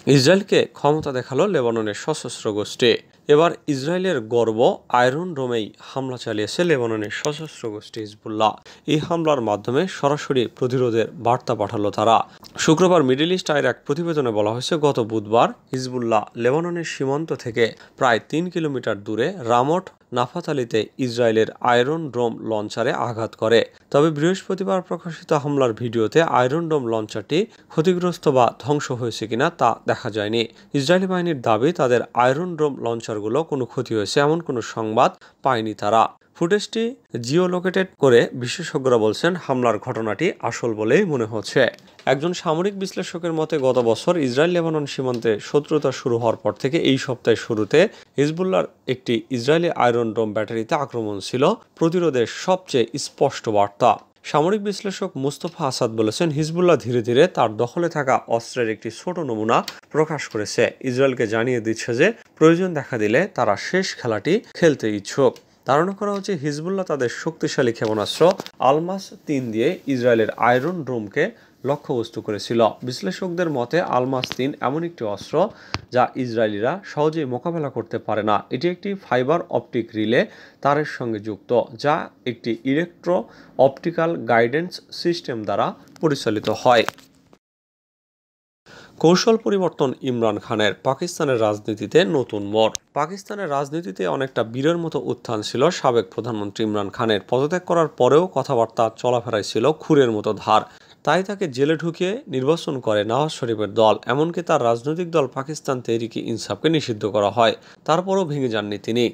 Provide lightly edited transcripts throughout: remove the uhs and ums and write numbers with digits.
ইসরায়েলকে ক্ষমতা দেখালো লেবাননের সশস্ত্র গোষ্ঠী। এবার ইসরায়েলের গর্ব, আয়রন ডোমেই হামলা চালিয়েছে লেবাননের সশস্ত্র গোষ্ঠী হিজবুল্লাহ। এই হামলার মাধ্যমে সরাসরি প্রতিরোধের বার্তা পাঠালো তারা। শুক্রবার মিডল ইস্ট আইর এক প্রতিবেদনে বলা হয়েছে, গত বুধবার হিজবুল্লাহ লেবাননের সীমান্ত থেকে প্রায় ৩ কিলোমিটার দূরে রামট নাফাতালিতে ইসরায়েলের আয়রন ডোম লঞ্চারে আঘাত করে। তবে বৃহস্পতিবার প্রকাশিত হামলার ভিডিওতে আয়রন ডোম লঞ্চারটি ক্ষতিগ্রস্ত বা ধ্বংস হয়েছে কিনা তা দেখা যায়নি। ইসরায়েলি বাহিনীর দাবি, তাদের আয়রন ডোম লঞ্চারগুলো কোনো ক্ষতি হয়েছে এমন কোনো সংবাদ পায়নি তারা। ফুটেজটি জিওলোকেটেড করে বিশেষজ্ঞরা বলছেন, হামলার ঘটনাটি আসল বলেই মনে হচ্ছে। একজন সামরিক বিশ্লেষকের মতে, গত বছর ইসরায়েল লেবানন সীমান্তে শত্রুতা শুরু হওয়ার পর থেকে এই সপ্তাহের শুরুতে হিজবুল্লাহর একটি ইসরায়েলি আয়রন ডোম ব্যাটারিতে আক্রমণ ছিল প্রতিরোধের সবচেয়ে স্পষ্ট বার্তা। সামরিক বিশ্লেষক মুস্তফা আসাদ বলেছেন, হিজবুল্লাহ ধীরে ধীরে তার দখলে থাকা অস্ত্রের একটি ছোট নমুনা প্রকাশ করেছে। ইসরায়েলকে জানিয়ে দিচ্ছে যে প্রয়োজন দেখা দিলে তারা শেষ খেলাটি খেলতে ইচ্ছুক। ধারণা করা হচ্ছে, হিজবুল্লাহ তাদের শক্তিশালী ক্ষেপণাস্ত্র আলমাস-3 দিয়ে ইসরায়েলের আয়রন ডোমকে লক্ষ্যবস্তু করেছিল। বিশ্লেষকদের মতে, আলমাস-3 এমন একটি অস্ত্র যা ইসরায়েলিরা সহজেই মোকাবেলা করতে পারে না। এটি একটি ফাইবার অপটিক রিলে তারের সঙ্গে যুক্ত, যা একটি ইলেকট্রো অপটিক্যাল গাইডেন্স সিস্টেম দ্বারা পরিচালিত হয়। কৌশল পরিবর্তন ইমরান খানের, পাকিস্তানের রাজনীতিতে নতুন মোড়। পাকিস্তানের রাজনীতিতে অনেকটা বীরের মতো উত্থান ছিল সাবেক প্রধানমন্ত্রী ইমরান খানের। পদত্যাগ করার পরেও কথাবার্তা চলাফেরায় ছিল খুরের মতো ধার। তাই তাকে জেলে ঢুকিয়ে নির্বাচন করে নওয়াজ শরীফের দল। এমনকি তার রাজনৈতিক দল পাকিস্তান তেহরিকে ইনসাফকে নিষিদ্ধ করা হয়। তারপরও ভেঙে যাননি তিনি।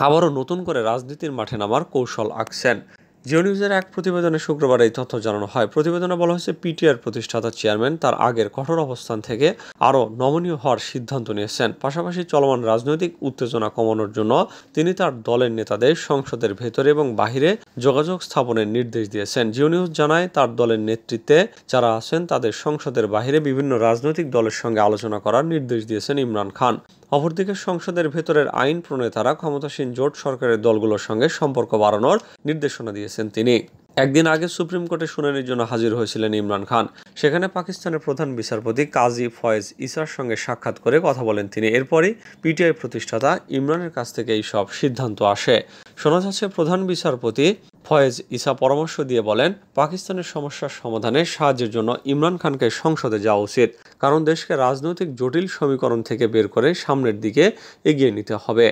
আবারও নতুন করে রাজনীতির মাঠে নামার কৌশল আঁকছেন। জিও নিউজের এক প্রতিবেদনে শুক্রবার এই তথ্য জানানো হয়। প্রতিবেদনে বলা হয়েছে, পিটিআর প্রতিষ্ঠাতা চেয়ারম্যান তার আগের কঠোর অবস্থান থেকে আরও নমনীয় হওয়ার সিদ্ধান্ত নিয়েছেন। পাশাপাশি চলমান রাজনৈতিক উত্তেজনা কমানোর জন্য তিনি তার দলের নেতাদের সংসদের ভেতরে এবং বাহিরে যোগাযোগ স্থাপনের নির্দেশ দিয়েছেন। জিও নিউজ জানায়, তার দলের নেতৃত্বে যারা আছেন তাদের সংসদের বাহিরে বিভিন্ন রাজনৈতিক দলের সঙ্গে আলোচনা করার নির্দেশ দিয়েছেন ইমরান খান। অপরদিকে সংসদের ভেতরের আইন প্রণেতারা ক্ষমতাসীন জোট সরকারের দলগুলোর সঙ্গে সম্পর্ক বাড়ানোর নির্দেশনা দিয়েছেন তিনি। একদিন আগে সুপ্রিম কোর্টে শুনানির জন্য হাজির হয়েছিলেন ইমরান খান। সেখানে পাকিস্তানের প্রধান বিচারপতি কাজী ফয়েজ ইসার সঙ্গে সাক্ষাৎ করে কথা বলেন তিনি। এরপরই পিটিআই প্রতিষ্ঠাতা ইমরানের কাছ থেকে এই সব সিদ্ধান্ত আসে। শোনা যাচ্ছে, প্রধান বিচারপতি ফয়েজ ইসা পরামর্শ দিয়ে বলেন, পাকিস্তানের সমস্যার সমাধানে সাহায্যের জন্য ইমরান খানকে সংসদে যাওয়া উচিত, কারণ দেশকে রাজনৈতিক জটিল সমীকরণ থেকে বের করে সামনের দিকে এগিয়ে নিতে হবে।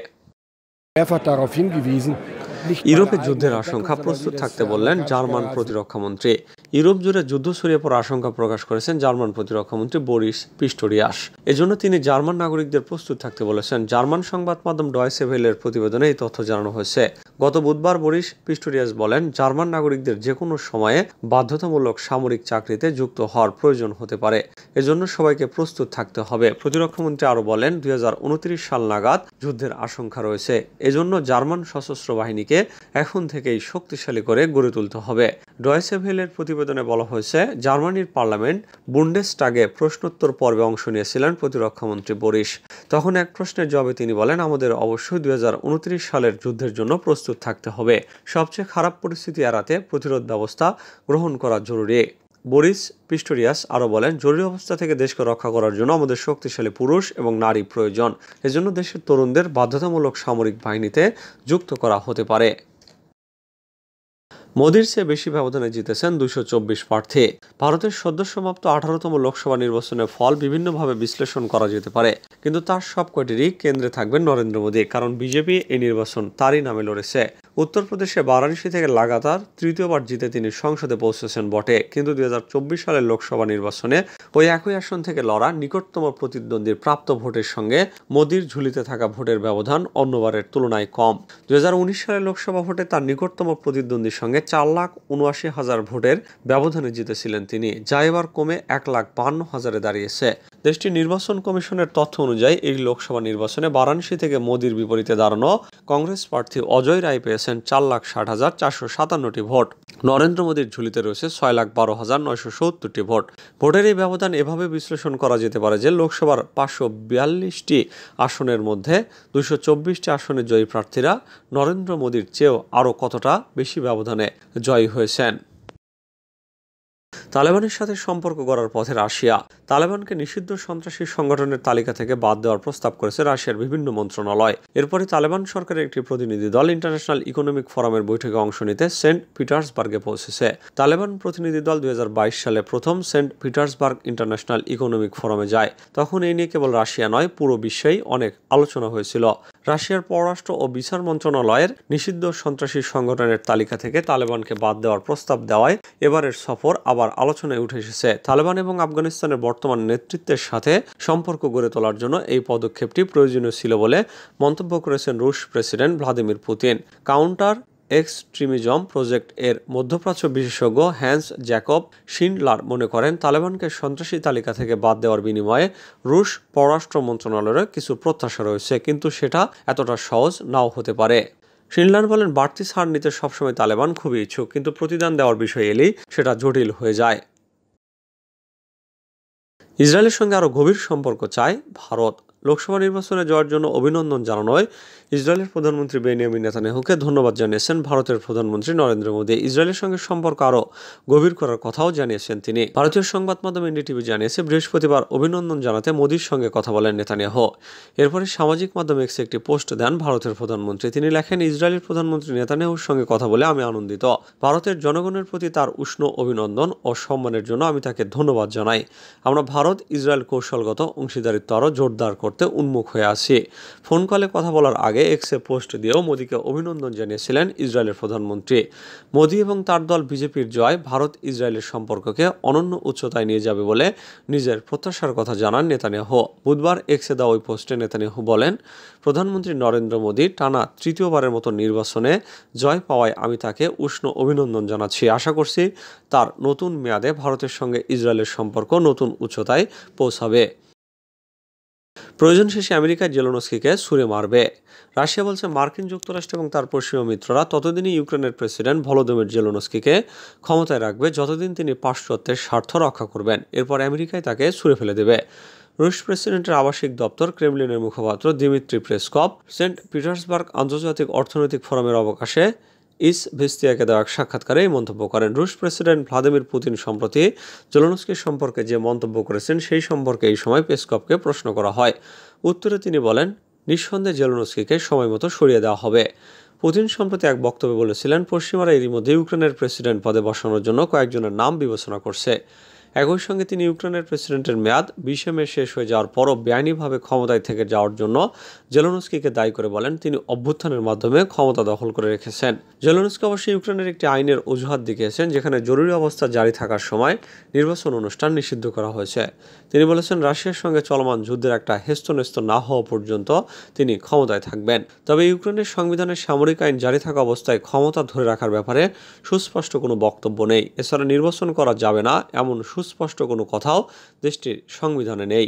ইউরোপে যুদ্ধের আশঙ্কা, প্রস্তুত থাকতে বললেন জার্মান প্রতিরক্ষামন্ত্রী। ইউরোপ জুড়ে যুদ্ধ ছড়িয়ে পড়ার আশঙ্কা প্রকাশ করেছেন জার্মান প্রতিরক্ষামন্ত্রী বরিস পিস্টোরিয়াস। এজন্য তিনি জার্মান নাগরিকদের প্রস্তুত থাকতে বলেছেন। জার্মান সংবাদ মাধ্যম ডয়েচে ভেলের প্রতিবেদনে এই তথ্য জানানো হয়েছে। গত বুধবার বরিস পিস্টোরিয়াস বলেন, জার্মান নাগরিকদের যে কোনো সময়ে বাধ্যতামূলক সামরিক চাকরিতে যুক্ত হওয়ার প্রয়োজন হতে পারে। এজন্য সবাইকে প্রস্তুত থাকতে হবে। প্রতিরক্ষামন্ত্রী আরও বলেন, 2029 সাল নাগাদ যুদ্ধের আশঙ্কা রয়েছে। এজন্য জার্মান সশস্ত্র বাহিনীকে এখন থেকেই শক্তিশালী করে গড়ে তুলতে হবে। ডয়েচে ভেলের প্রতিবেদনে বলা হয়েছে, জার্মানির পার্লামেন্ট বুন্ডেসটাগে প্রশ্নোত্তর পর্বে অংশ নিয়েছিলেন প্রতিরক্ষামন্ত্রী বরিস। তখন এক প্রশ্নের জবাবে তিনি বলেন, আমাদের অবশ্যই 2029 সালের যুদ্ধের জন্য প্রস্তুত থাকতে হবে। সবচেয়ে খারাপ পরিস্থিতি এড়াতে প্রতিরোধ ব্যবস্থা গ্রহণ করা জরুরি। বরিস পিস্টোরিয়াস আরও বলেন, জরুরি অবস্থা থেকে দেশকে রক্ষা করার জন্য আমাদের শক্তিশালী পুরুষ এবং নারী প্রয়োজন। এজন্য দেশের তরুণদের বাধ্যতামূলক সামরিক বাহিনীতে যুক্ত করা হতে পারে। মোদির চেয়ে বেশি ব্যবধানে জিতেছেন 224 প্রার্থী। ভারতের সদ্য সমাপ্ত 18তম লোকসভা নির্বাচনের ফল বিভিন্নভাবে বিশ্লেষণ করা যেতে পারে, কিন্তু তার সব কয়টিরই কেন্দ্রে থাকবেন নরেন্দ্র মোদী, কারণ বিজেপি এই নির্বাচন তারই নামে লড়েছে। উত্তরপ্রদেশে বারাণসী থেকে লাগাতার তৃতীয়বার জিতে তিনি সংসদে পৌঁছেছেন বটে, কিন্তু 2024 সালের লোকসভা নির্বাচনে ওই একই আসন থেকে লড়া নিকটতম প্রতিদ্বন্দ্বীর প্রাপ্ত ভোটের সঙ্গে মোদির ঝুলিতে থাকা ভোটের ব্যবধান অন্যবারের তুলনায় কম। 2019 সালের লোকসভা ভোটে তার নিকটতম প্রতিদ্বন্দ্বীর সঙ্গে 4,79,000 ভোটের ব্যবধানে জিতেছিলেন তিনি, যা এবার কমে 1,52,000-এ দাঁড়িয়েছে। দেশটির নির্বাচন কমিশনের তথ্য অনুযায়ী এই লোকসভা নির্বাচনে বারাণসী থেকে মোদির বিপরীতে দাঁড়ানো কংগ্রেস প্রার্থী অজয় রায় পেয়েছেন 4,60,457টি ভোট। নরেন্দ্র মোদীর ঝুলিতে রয়েছে 6,12,970টি ভোট। ভোটের এই ব্যবধান এভাবে বিশ্লেষণ করা যেতে পারে যে, লোকসভার 542টি আসনের মধ্যে 224টি আসনের জয়ী প্রার্থীরা নরেন্দ্র মোদীর চেয়েও আরও কতটা বেশি ব্যবধানে জয়ী হয়েছেন। তালেবানের সাথে সম্পর্ক গড়ার পথে রাশিয়া। তালেবানকে নিষিদ্ধ সন্ত্রাসী সংগঠনের তালিকা থেকে বাদ দেওয়ার প্রস্তাব করেছে রাশিয়ার বিভিন্ন মন্ত্রণালয়। এরপরে তালেবান সরকারের একটি প্রতিনিধি দল ইন্টারন্যাশনাল ইকোনমিক ফোরামের বৈঠকে অংশ নিতে সেন্ট পিটার্সবার্গে পৌঁছেছে। তালেবান প্রতিনিধি দল 2022 সালে প্রথম সেন্ট পিটার্সবার্গ ইন্টারন্যাশনাল ইকোনমিক ফোরামে যায়। তখন এই নিয়ে কেবল রাশিয়া নয়, পুরো বিশ্বেই অনেক আলোচনা হয়েছিল। রাশিয়ার পররাষ্ট্র ও বিচার মন্ত্রণালয়ের নিষিদ্ধ সন্ত্রাসী সংগঠনের তালিকা থেকে তালেবানকে বাদ দেওয়ার প্রস্তাব দেওয়ায় এবারের সফর আবার আলোচনায় উঠে এসেছে। তালেবান এবং আফগানিস্তানের বর্তমান নেতৃত্বের সাথে সম্পর্ক গড়ে তোলার জন্য এই পদক্ষেপটি প্রয়োজনীয় ছিল বলে মন্তব্য করেছেন রুশ president Vladimir Putin. Counter extremism project এর মধ্যপ্রাচ্য বিশেষজ্ঞ হ্যান্স জ্যাকব শিন্ডলার মনে করেন, তালেবানকে সন্ত্রাসী তালিকা থেকে বাদ দেওয়ার বিনিময়ে রুশ পররাষ্ট্র মন্ত্রণালয়ের কিছু প্রত্যাশা রয়েছে, কিন্তু সেটা এতটা সহজ নাও হতে পারে। শিনলার বলেন, বাড়তি ছাড় নিতে সবসময় তালেবান খুবই ইচ্ছুক, কিন্তু প্রতিদান দেওয়ার বিষয় এলেই সেটা জটিল হয়ে যায়। ইসরায়েলের সঙ্গে আরও গভীর সম্পর্ক চায় ভারত। লোকসভা নির্বাচনে যাওয়ার জন্য অভিনন্দন জানানোয় ইসরায়েলের প্রধানমন্ত্রী বেনিয়ামিন নেতানিয়াহুকে ধন্যবাদ জানিয়েছেন ভারতের প্রধানমন্ত্রী নরেন্দ্র মোদী। ইসরায়েলের সঙ্গে সম্পর্ক আরও গভীর করার কথাও জানিয়েছেন তিনি। ভারতীয় সংবাদ মাধ্যম এনডিটিভি জানিয়েছে, বৃহস্পতিবার অভিনন্দন জানাতে মোদীর সঙ্গে কথা বলেন নেতানিয়াহু। এরপরে সামাজিক মাধ্যমে এক্সে একটি পোস্ট দেন ভারতের প্রধানমন্ত্রী। তিনি লেখেন, ইসরায়েলের প্রধানমন্ত্রী নেতানিয়াহুর সঙ্গে কথা বলে আমি আনন্দিত। ভারতের জনগণের প্রতি তার উষ্ণ অভিনন্দন ও সম্মানের জন্য আমি তাকে ধন্যবাদ জানাই। আমরা ভারত ইসরায়েল কৌশলগত অংশীদারিত্ব আরও জোরদার করতে উন্মুখ হয়ে আছি। ফোন কলে কথা বলার আগে এক্সে পোস্ট দিয়েও মোদীকে অভিনন্দন জানিয়েছিলেন ইসরায়েলের প্রধানমন্ত্রী। মোদী এবং তার দল বিজেপির জয় ভারত ইসরায়েলের সম্পর্ককে অনন্য উচ্চতায় নিয়ে যাবে বলে নিজের প্রত্যাশার কথা জানান নেতানিয়াহু। বুধবার এক্সে দেওয়া ওই পোস্টে নেতানিয়াহু বলেন, প্রধানমন্ত্রী নরেন্দ্র মোদী টানা তৃতীয়বারের মতো নির্বাচনে জয় পাওয়ায় আমি তাকে উষ্ণ অভিনন্দন জানাচ্ছি। আশা করছি তার নতুন মেয়াদে ভারতের সঙ্গে ইসরায়েলের সম্পর্ক নতুন উচ্চতায় পৌঁছাবে। প্রয়োজন শেষে আমেরিকা জেলেনস্কিকে ছুঁড়ে মারবে। রাশিয়া বলছে, মার্কিন যুক্তরাষ্ট্র এবং তার পশ্চিমা মিত্ররা ততদিনই ইউক্রেনের প্রেসিডেন্ট ভলোদিমির জেলেনস্কিকে ক্ষমতায় রাখবে যতদিন তিনি পাশ্চাত্যের স্বার্থ রক্ষা করবেন। এরপর আমেরিকায় তাকে ছুঁড়ে ফেলে দেবে। রুশ প্রেসিডেন্টের আবাসিক দপ্তর ক্রেমলিনের মুখপাত্র দিমিত্রি পেসকভ সেন্ট পিটার্সবার্গ আন্তর্জাতিক অর্থনৈতিক ফোরামের অবকাশে ইসভেস্তিয়াকে দেওয়া এক সাক্ষাৎকারে এই মন্তব্য করেন। রুশ প্রেসিডেন্ট ভ্লাদিমির পুতিন সম্প্রতি জেলেনস্কি সম্পর্কে যে মন্তব্য করেছেন সেই সম্পর্কে এই সময় পেসকভকে প্রশ্ন করা হয়। উত্তরে তিনি বলেন, নিঃসন্দেহে জেলেনস্কিকে সময়মতো সরিয়ে দেওয়া হবে। পুতিন সম্প্রতি এক বক্তব্যে বলেছিলেন, পশ্চিমারা এরই মধ্যে ইউক্রেনের প্রেসিডেন্ট পদে বসানোর জন্য কয়েকজনের নাম বিবেচনা করছে। একই সঙ্গে তিনি ইউক্রেনের প্রেসিডেন্টের মেয়াদ 20 মে শেষ হয়ে যাওয়ার পরও বেআইনিভাবে ক্ষমতায় থেকে যাওয়ার জন্য জেলেনস্কিকে দায়ী করে বলেন, তিনি অভ্যুত্থানের মাধ্যমে ক্ষমতা দখল করে রেখেছেন। জেলেনস্কি অবশ্যই ইউক্রেনের একটি আইনের অজুহাত দেখিয়েছেন, যেখানে জরুরি অবস্থা জারি থাকার সময় নির্বাচন অনুষ্ঠান নিষিদ্ধ করা হয়েছে। তিনি বলেছেন, রাশিয়ার সঙ্গে চলমান যুদ্ধের একটা হেস্তনেস্ত না হওয়া পর্যন্ত তিনি ক্ষমতায় থাকবেন। তবে ইউক্রেনের সংবিধানের সামরিক আইন জারি থাকা অবস্থায় ক্ষমতা ধরে রাখার ব্যাপারে সুস্পষ্ট কোনো বক্তব্য নেই। এছাড়া নির্বাচন করা যাবে না এমন সুস্পষ্ট কোনো কথাও দেশটির সংবিধানে নেই।